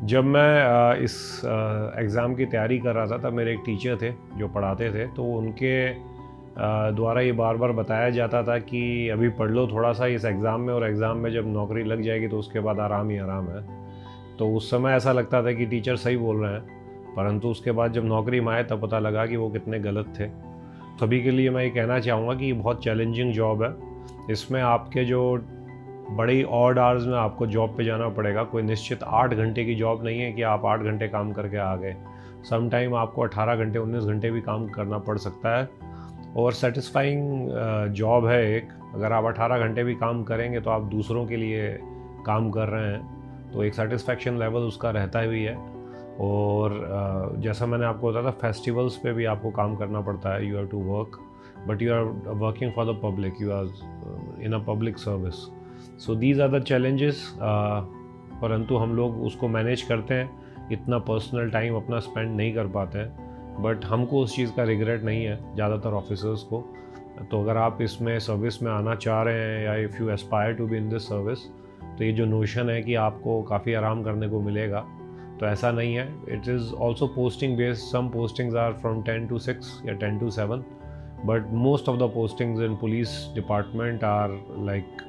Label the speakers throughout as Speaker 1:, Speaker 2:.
Speaker 1: जब मैं इस एग्ज़ाम की तैयारी कर रहा था तब मेरे एक टीचर थे जो पढ़ाते थे, तो उनके द्वारा ये बार बार बताया जाता था कि अभी पढ़ लो थोड़ा सा इस एग्ज़ाम में, और एग्ज़ाम में जब नौकरी लग जाएगी तो उसके बाद आराम ही आराम है। तो उस समय ऐसा लगता था कि टीचर सही बोल रहे हैं, परंतु उसके बाद जब नौकरी में आए तब पता लगा कि वो कितने गलत थे। सभी के लिए मैं ये कहना चाहूँगा कि ये बहुत चैलेंजिंग जॉब है। इसमें आपके जो बड़ी ऑड आवर्स में आपको जॉब पे जाना पड़ेगा। कोई निश्चित 8 घंटे की जॉब नहीं है कि आप 8 घंटे काम करके आ गए। सम टाइम आपको 18 घंटे 19 घंटे भी काम करना पड़ सकता है, और सेटिस्फाइंग जॉब है एक। अगर आप 18 घंटे भी काम करेंगे तो आप दूसरों के लिए काम कर रहे हैं, तो एक सेटिस्फैक्शन लेवल उसका रहता ही है। और जैसा मैंने आपको बताया था, फेस्टिवल्स पे भी आपको काम करना पड़ता है। You have to work, but you are working for the public, you are in a public service. So these are the challenges, परंतु हम लोग उसको मैनेज करते हैं। इतना पर्सनल टाइम अपना स्पेंड नहीं कर पाते हैं, बट हमको उस चीज़ का रिग्रेट नहीं है, ज़्यादातर ऑफिसर्स को। तो अगर आप इसमें सर्विस में आना चाह रहे हैं, या if you aspire to be in this service, तो ये जो नोशन है कि आपको काफ़ी आराम करने को मिलेगा, तो ऐसा नहीं है। It is also posting based. Some postings are from 10 to 6 या 10 to 7, but most of the postings in police department are like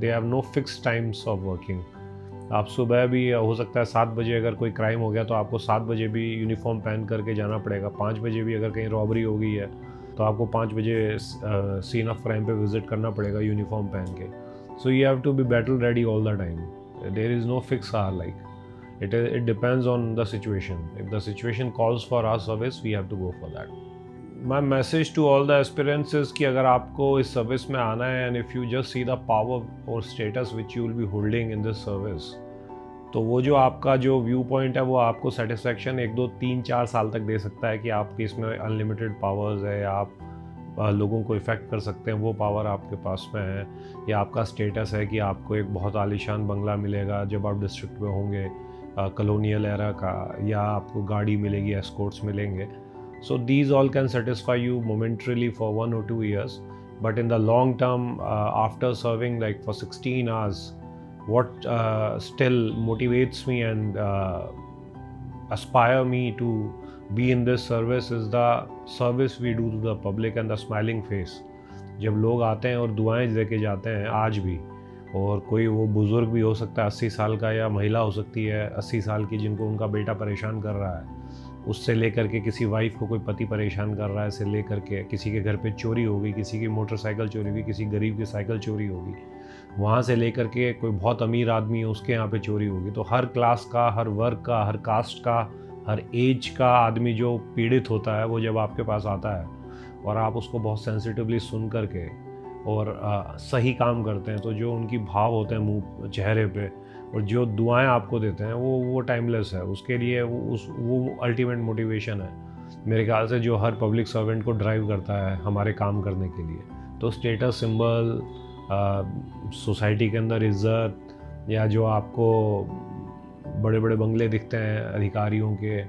Speaker 1: they have no fixed times of working. आप सुबह भी हो सकता है 7 बजे अगर कोई क्राइम हो गया तो आपको 7 बजे भी यूनिफॉर्म पहन करके जाना पड़ेगा। 5 बजे भी अगर कहीं रॉबरी हो गई है तो आपको 5 बजे सीन ऑफ क्राइम पे विजिट करना पड़ेगा यूनिफॉर्म पहन के। So you have to be battle ready all the time. There is no fix hour, like it depends on the situation. If the situation calls for our service, we have to go for that. My message to all the aspirants is कि अगर आपको इस service में आना है, and if you just see the power or status which you will be holding in this service, तो वो जो आपका जो व्यू पॉइंट है वो आपको सेटिस्फेक्शन 1 2 3 4 साल तक दे सकता है कि आपके इसमें अनलिमिटेड पावर्स है, या आप लोगों को इफ़ेक्ट कर सकते हैं, वो पावर आपके पास में है। या आपका स्टेटस है कि आपको एक बहुत आलीशान बंगला मिलेगा जब आप डिस्ट्रिक्ट में होंगे, कॉलोनियल एरा का, या आपको गाड़ी मिलेगी, एस्कॉर्ट्स मिलेंगे। So these all can satisfy you momentarily for 1 or 2 years, but in the long term, after serving like for 16 hours, what still motivates me and aspire me to be in this service is the service we do to the public and the smiling face. जब लोग आते हैं और दुआएं देके जाते हैं आज भी, और कोई वो बुज़ुर्ग भी हो सकता है 80 साल का, या महिला हो सकती है 80 साल की जिनको उनका बेटा परेशान कर रहा है, उससे लेकर के किसी वाइफ को कोई पति परेशान कर रहा है, से लेकर के किसी के घर पे चोरी हो गई, किसी की मोटरसाइकिल चोरी हुई, किसी गरीब की साइकिल चोरी होगी, वहाँ से लेकर के कोई बहुत अमीर आदमी है उसके यहाँ पे चोरी होगी। तो हर क्लास का, हर वर्ग का, हर कास्ट का, हर एज का आदमी जो पीड़ित होता है, वो जब आपके पास आता है और आप उसको बहुत सेंसिटिवली सुन करके और सही काम करते हैं, तो जो उनकी भाव होते हैं मुँह चेहरे पे, और जो दुआएं आपको देते हैं, वो टाइमलेस है। उसके लिए वो अल्टीमेट मोटिवेशन है मेरे ख्याल से, जो हर पब्लिक सर्वेंट को ड्राइव करता है हमारे काम करने के लिए। तो स्टेटस सिंबल, सोसाइटी के अंदर इज्जत, या जो आपको बड़े बड़े बंगले दिखते हैं अधिकारियों के,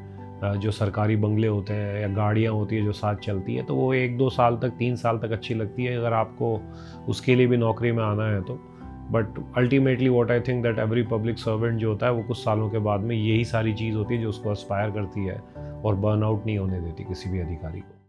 Speaker 1: जो सरकारी बंगले होते हैं, या गाड़ियाँ होती है जो साथ चलती है, तो वो 1 2 साल तक, 3 साल तक अच्छी लगती है अगर आपको उसके लिए भी नौकरी में आना है तो। But ultimately what I think that every public servant जो होता है वो कुछ सालों के बाद में यही सारी चीज़ होती है जो उसको एस्पायर करती है और बर्नआउट नहीं होने देती किसी भी अधिकारी को।